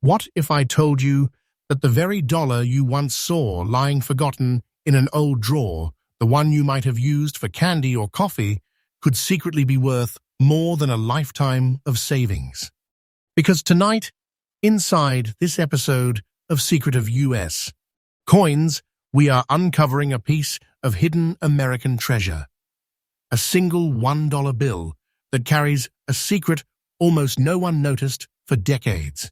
What if I told you that the very dollar you once saw lying forgotten in an old drawer, the one you might have used for candy or coffee, could secretly be worth more than a lifetime of savings? Because tonight, inside this episode of Secret of U.S. Coins, we are uncovering a piece of hidden American treasure. A single $1 bill that carries a secret almost no one noticed for decades.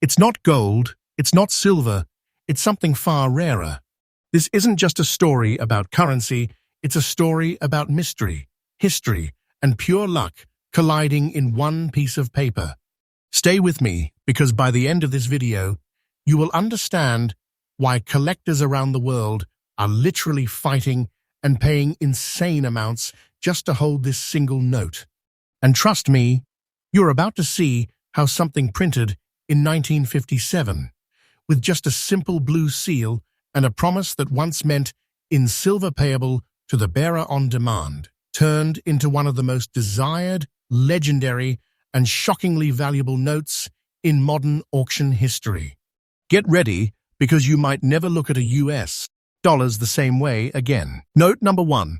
It's not gold, it's not silver, it's something far rarer. This isn't just a story about currency, it's a story about mystery, history, and pure luck colliding in one piece of paper. Stay with me, because by the end of this video, you will understand why collectors around the world are literally fighting and paying insane amounts just to hold this single note. And trust me, you're about to see how something printed in 1957, with just a simple blue seal and a promise that once meant in silver payable to the bearer on demand, turned into one of the most desired, legendary, and shockingly valuable notes in modern auction history. Get ready, because you might never look at a US dollars the same way again. Note number 1.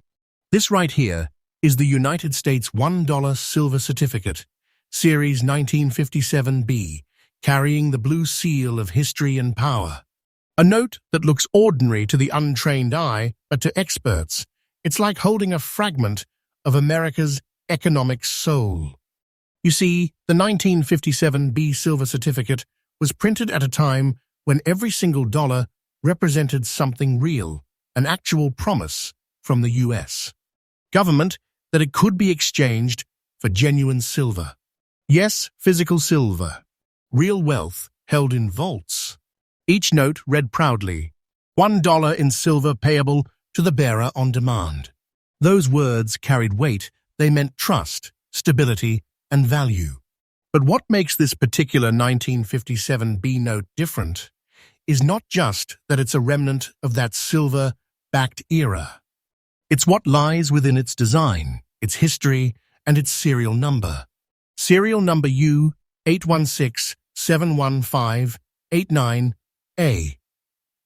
This right here is the United States $1 silver certificate, Series 1957B, carrying the blue seal of history and power. A note that looks ordinary to the untrained eye, but to experts, it's like holding a fragment of America's economic soul. You see, the 1957B silver certificate was printed at a time when every single dollar represented something real, an actual promise from the U.S. government that it could be exchanged for genuine silver. Yes, physical silver. Real wealth held in vaults. Each note read proudly, $1 in silver payable to the bearer on demand. Those words carried weight. They meant trust, stability, and value. But what makes this particular 1957B note different is not just that it's a remnant of that silver-backed era. It's what lies within its design, its history, and its serial number. Serial number U81671589A.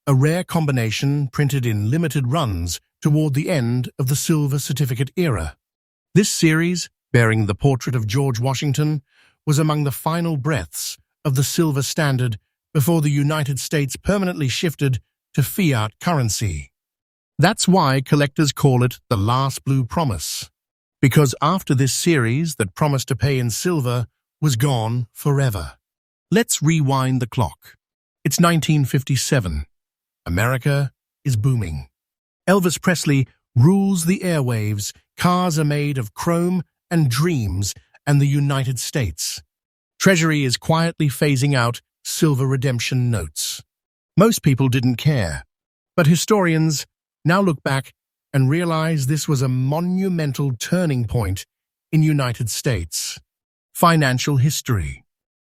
A rare combination printed in limited runs toward the end of the silver certificate era. This series, bearing the portrait of George Washington, was among the final breaths of the silver standard before the United States permanently shifted to fiat currency. That's why collectors call it the last blue promise, because after this series that promised to pay in silver was gone forever. Let's rewind the clock. It's 1957. America is booming. Elvis Presley rules the airwaves. Cars are made of chrome and dreams, and the United States Treasury is quietly phasing out silver redemption notes. Most people didn't care, but historians now look back and realize this was a monumental turning point in United States financial history.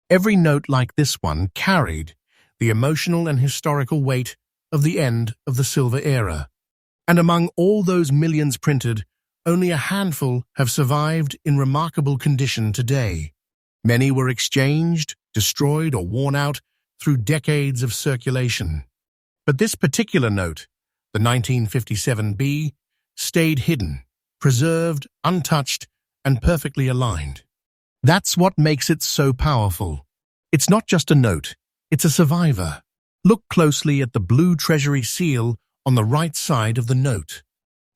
Every note like this one carried the emotional and historical weight of the end of the silver era. And among all those millions printed, only a handful have survived in remarkable condition today. Many were exchanged, destroyed, or worn out through decades of circulation. But this particular note, the 1957B, stayed hidden, preserved, untouched, and perfectly aligned. That's what makes it so powerful. It's not just a note, it's a survivor. Look closely at the blue Treasury seal on the right side of the note.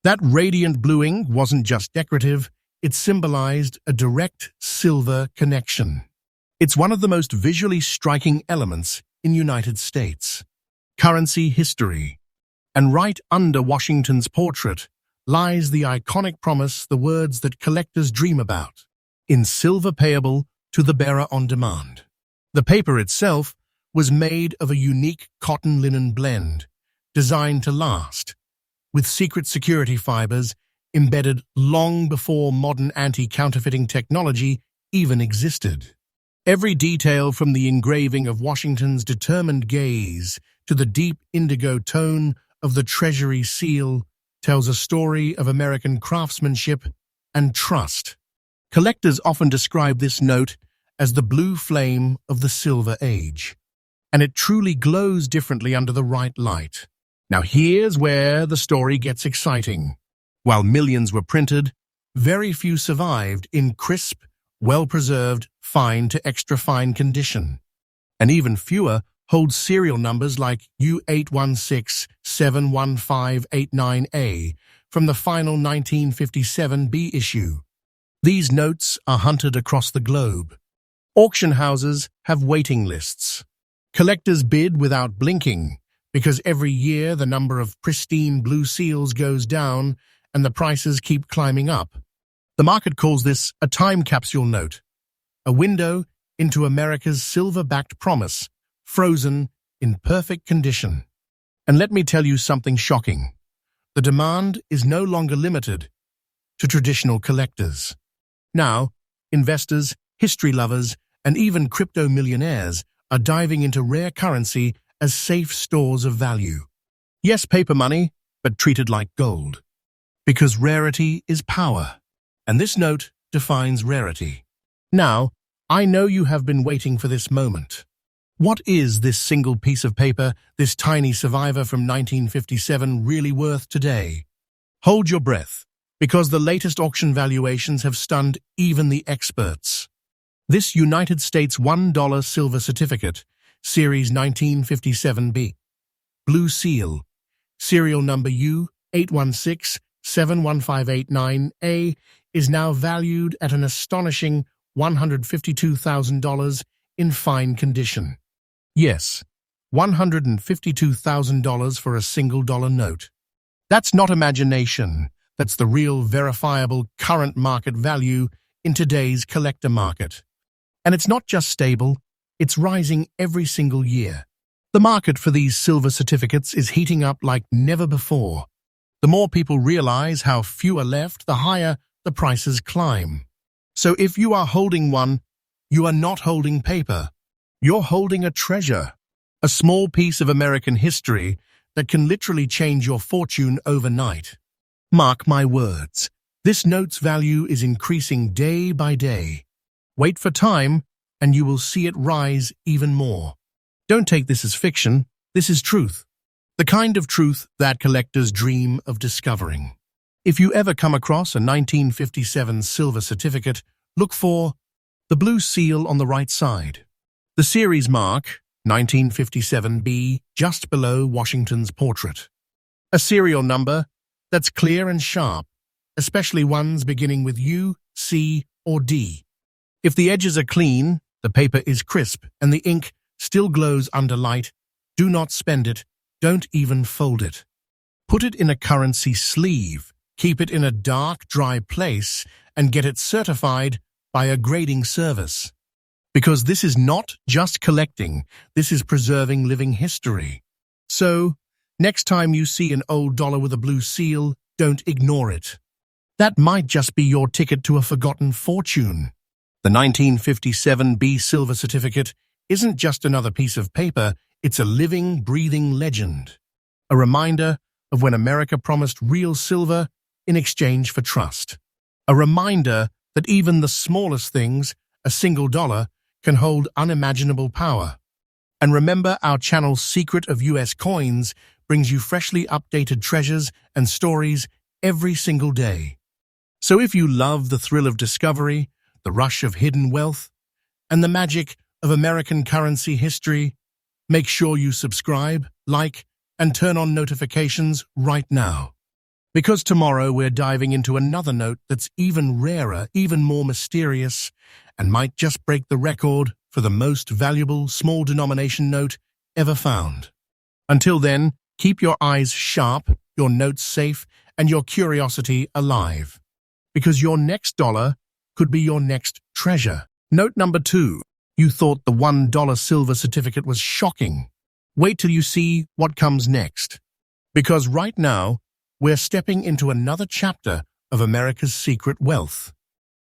That radiant bluing wasn't just decorative, it symbolized a direct silver connection. It's one of the most visually striking elements in United States currency history. And right under Washington's portrait lies the iconic promise, the words that collectors dream about, in silver payable to the bearer on demand. The paper itself was made of a unique cotton-linen blend, designed to last, with secret security fibers embedded long before modern anti-counterfeiting technology even existed. Every detail, from the engraving of Washington's determined gaze to the deep indigo tone of the Treasury seal, tells a story of American craftsmanship and trust. Collectors often describe this note as the blue flame of the Silver Age. and it truly glows differently under the right light. Now here's where the story gets exciting. While millions were printed, very few survived in crisp, well-preserved, fine to extra-fine condition. And even fewer hold serial numbers like U81671589A from the final 1957 B issue. These notes are hunted across the globe. Auction houses have waiting lists. Collectors bid without blinking, because every year the number of pristine blue seals goes down and the prices keep climbing up. The market calls this a time capsule note, a window into America's silver-backed promise, frozen in perfect condition. And let me tell you something shocking. The demand is no longer limited to traditional collectors. Now, investors, history lovers, and even crypto millionaires are diving into rare currency as safe stores of value. Yes, paper money, but treated like gold. Because rarity is power. And this note defines rarity. Now, I know you have been waiting for this moment. What is this single piece of paper, this tiny survivor from 1957, really worth today? Hold your breath, because the latest auction valuations have stunned even the experts. This United States $1 silver certificate, Series 1957B, Blue Seal, serial number U81671589A, is now valued at an astonishing $152,000 in fine condition. Yes, $152,000 for a single dollar note. That's not imagination. That's the real, verifiable, current market value in today's collector market. And it's not just stable, it's rising every single year. The market for these silver certificates is heating up like never before. The more people realize how few are left, the higher the prices climb. So if you are holding one, you are not holding paper. You're holding a treasure, a small piece of American history that can literally change your fortune overnight. Mark my words, this note's value is increasing day by day. Wait for time, and you will see it rise even more. Don't take this as fiction, this is truth. The kind of truth that collectors dream of discovering. If you ever come across a 1957 silver certificate, look for the blue seal on the right side. The series mark, 1957B, just below Washington's portrait. A serial number that's clear and sharp, especially ones beginning with U, C, or D. If the edges are clean, the paper is crisp, and the ink still glows under light, do not spend it, don't even fold it. Put it in a currency sleeve, keep it in a dark, dry place, and get it certified by a grading service. Because this is not just collecting, this is preserving living history. So, next time you see an old dollar with a blue seal, don't ignore it. That might just be your ticket to a forgotten fortune. The 1957B silver certificate isn't just another piece of paper, it's a living, breathing legend. A reminder of when America promised real silver in exchange for trust. A reminder that even the smallest things, a single dollar, can hold unimaginable power. And remember, our channel's Secret of U.S. Coins brings you freshly updated treasures and stories every single day. So if you love the thrill of discovery, the rush of hidden wealth, and the magic of American currency history, make sure you subscribe, like, and turn on notifications right now. Because tomorrow we're diving into another note that's even rarer, even more mysterious, and might just break the record for the most valuable small denomination note ever found. Until then, keep your eyes sharp, your notes safe, and your curiosity alive. Because your next dollar could be your next treasure. Note number 2. You thought the $1 silver certificate was shocking. Wait till you see what comes next. Because right now, we're stepping into another chapter of America's secret wealth.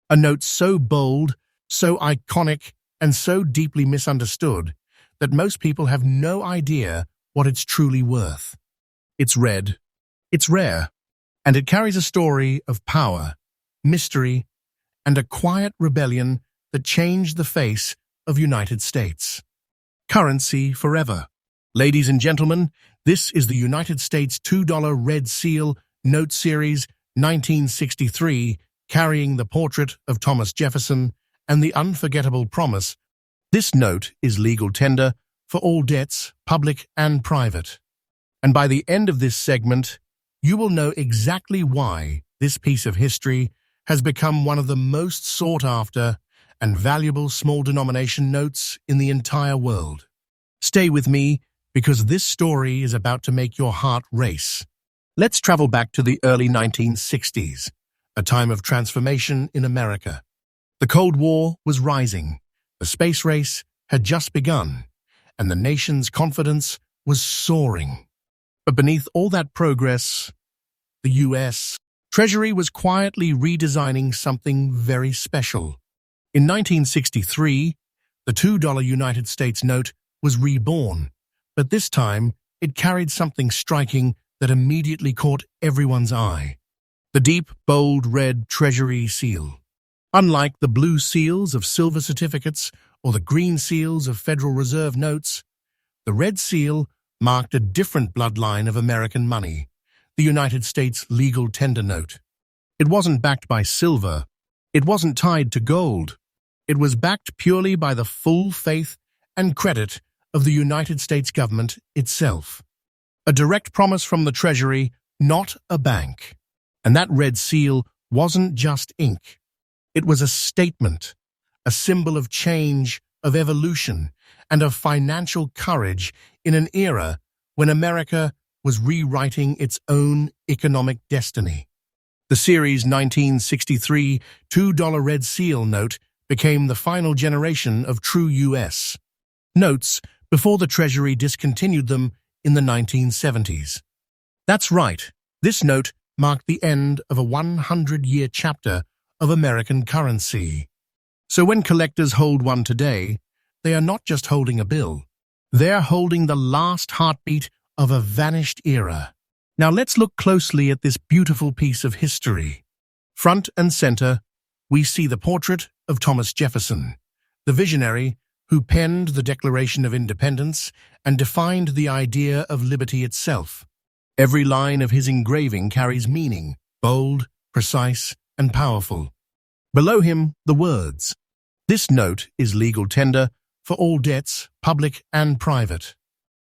A note so bold, so iconic, and so deeply misunderstood that most people have no idea what it's truly worth. It's red, it's rare, and it carries a story of power, mystery, and a quiet rebellion that changed the face of United States. currency forever. Ladies and gentlemen, this is the United States $2 Red Seal Note Series 1963, carrying the portrait of Thomas Jefferson and the unforgettable promise. This note is legal tender for all debts, public and private. And by the end of this segment, you will know exactly why this piece of history has become one of the most sought-after and valuable small-denomination notes in the entire world. Stay with me, because this story is about to make your heart race. Let's travel back to the early 1960s, a time of transformation in America. The Cold War was rising, the space race had just begun, and the nation's confidence was soaring. But beneath all that progress, the U.S. Treasury was quietly redesigning something very special. In 1963, the $2 United States note was reborn, but this time it carried something striking that immediately caught everyone's eye: the deep, bold red Treasury seal. Unlike the blue seals of silver certificates or the green seals of Federal Reserve notes, the red seal marked a different bloodline of American money, the United States legal tender note. It wasn't backed by silver, it wasn't tied to gold. It was backed purely by the full faith and credit of the United States government itself. A direct promise from the Treasury, not a bank. And that red seal wasn't just ink. It was a statement, a symbol of change, of evolution, and of financial courage in an era when America was rewriting its own economic destiny. The Series 1963 $2 Red Seal note became the final generation of true U.S. notes before the Treasury discontinued them in the 1970s. That's right, this note marked the end of a 100-year chapter of American currency. So when collectors hold one today, they are not just holding a bill, they're holding the last heartbeat of a vanished era. Now let's look closely at this beautiful piece of history. Front and center, we see the portrait of Thomas Jefferson, the visionary who penned the Declaration of Independence and defined the idea of liberty itself. Every line of his engraving carries meaning, bold, precise, and powerful. Below him, the words, "This note is legal tender for all debts, public and private."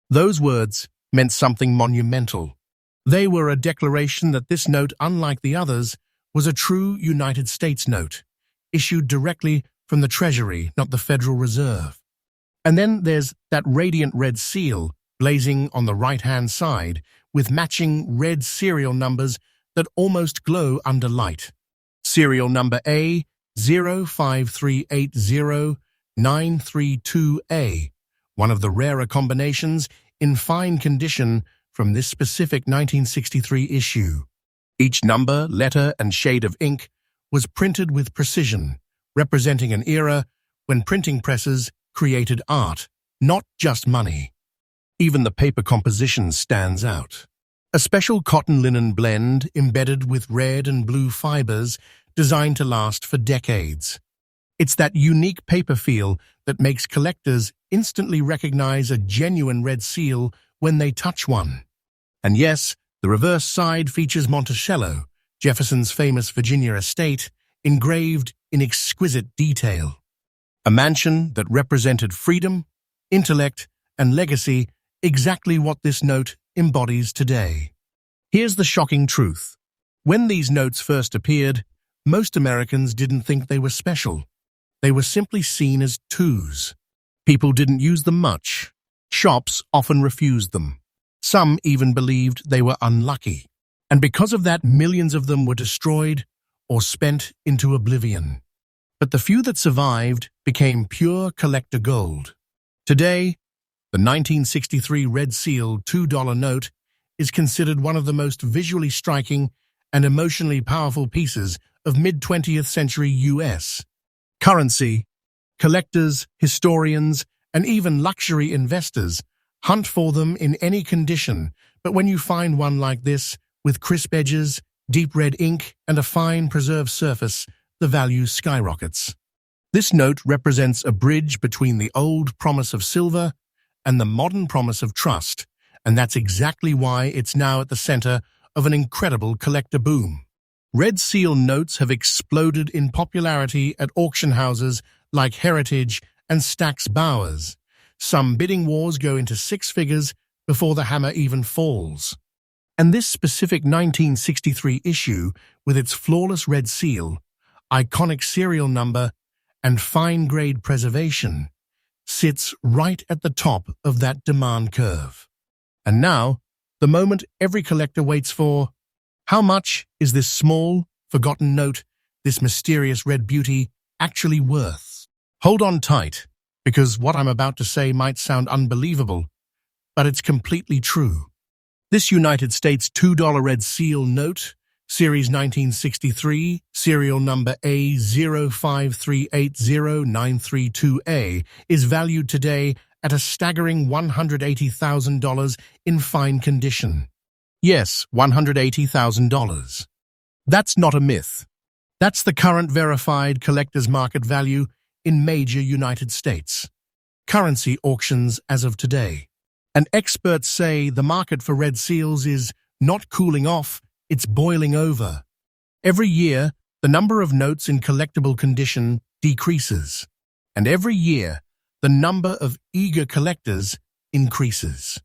Those words meant something monumental. They were a declaration that this note, unlike the others, was a true United States note, issued directly from the Treasury, not the Federal Reserve. And then there's that radiant red seal blazing on the right-hand side with matching red serial numbers that almost glow under light. Serial number A05380-932A, one of the rarer combinations in fine condition from this specific 1963 issue. Each number, letter, and shade of ink was printed with precision, representing an era when printing presses created art, not just money. Even the paper composition stands out. A special cotton-linen blend embedded with red and blue fibers designed to last for decades. It's that unique paper feel that makes collectors instantly recognize a genuine red seal when they touch one. And yes, the reverse side features Monticello, Jefferson's famous Virginia estate, engraved in exquisite detail. A mansion that represented freedom, intellect, and legacy, exactly what this note embodies today. Here's the shocking truth. When these notes first appeared, most Americans didn't think they were special. They were simply seen as twos. People didn't use them much. Shops often refused them. Some even believed they were unlucky. And because of that, millions of them were destroyed or spent into oblivion. But the few that survived became pure collector gold. Today, the 1963 Red Seal $2 note is considered one of the most visually striking and emotionally powerful pieces of mid-20th century U.S. currency. Collectors, historians, and even luxury investors hunt for them in any condition, but when you find one like this, with crisp edges, deep red ink, and a fine preserved surface, the value skyrockets. This note represents a bridge between the old promise of silver and the modern promise of trust, and that's exactly why it's now at the center of an incredible collector boom. Red Seal notes have exploded in popularity at auction houses like Heritage and Stack's Bowers. Some bidding wars go into six figures before the hammer even falls. And this specific 1963 issue, with its flawless red seal, iconic serial number, and fine-grade preservation, sits right at the top of that demand curve. And now, the moment every collector waits for: how much is this small, forgotten note, this mysterious red beauty, actually worth? Hold on tight, because what I'm about to say might sound unbelievable, but it's completely true. This United States $2 red seal note, Series 1963, serial number A053809332A, is valued today at a staggering $180,000 in fine condition. Yes, $180,000. That's not a myth. That's the current verified collector's market value in major United States currency auctions as of today. And experts say the market for red seals is not cooling off, it's boiling over. Every year, the number of notes in collectible condition decreases. And every year, the number of eager collectors increases.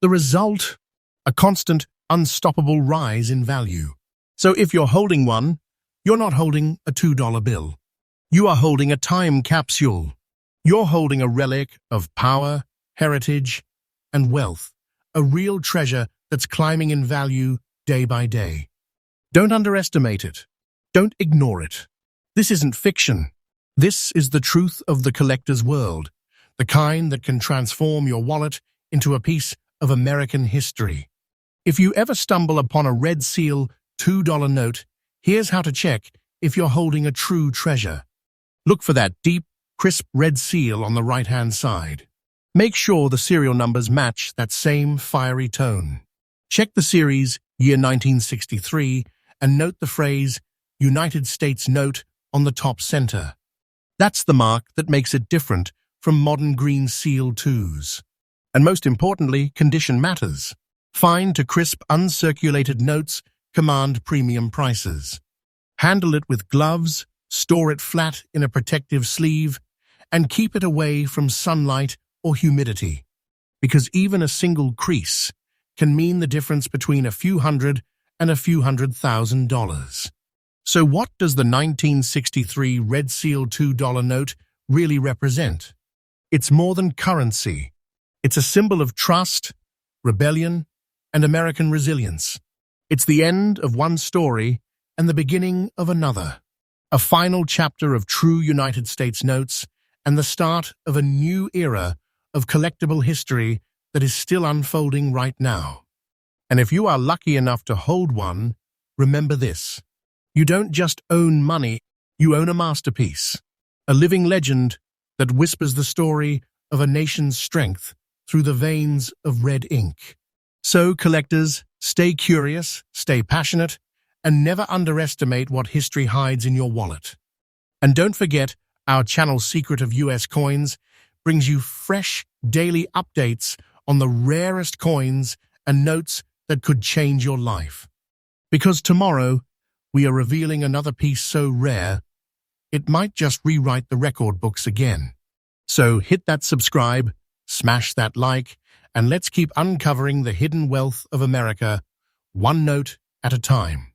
The result? A constant, unstoppable rise in value. So if you're holding one, you're not holding a $2 bill. You are holding a time capsule. You're holding a relic of power, heritage, and wealth, a real treasure that's climbing in value day by day. Don't underestimate it. Don't ignore it. This isn't fiction. This is the truth of the collector's world, the kind that can transform your wallet into a piece of American history. If you ever stumble upon a red seal $2 note, here's how to check if you're holding a true treasure. Look for that deep, crisp red seal on the right-hand side. Make sure the serial numbers match that same fiery tone. Check the series, year 1963, and note the phrase United States note on the top center. That's the mark that makes it different from modern green seal 2s. And most importantly, condition matters. Fine to crisp uncirculated notes command premium prices. Handle it with gloves, store it flat in a protective sleeve, and keep it away from sunlight or humidity, because even a single crease can mean the difference between a few hundred and a few $100,000. So what does the 1963 Red Seal $2 note really represent? It's more than currency. It's a symbol of trust, rebellion, and American resilience. It's the end of one story and the beginning of another. A final chapter of true United States notes and the start of a new era of collectible history that is still unfolding right now. And if you are lucky enough to hold one, remember this: you don't just own money, you own a masterpiece, a living legend that whispers the story of a nation's strength through the veins of red ink. So, collectors, stay curious, stay passionate, and never underestimate what history hides in your wallet. And don't forget, our channel Secret of U.S. Coins brings you fresh daily updates on the rarest coins and notes that could change your life. Because tomorrow, we are revealing another piece so rare, it might just rewrite the record books again. So hit that subscribe, smash that like, and let's keep uncovering the hidden wealth of America, one note at a time.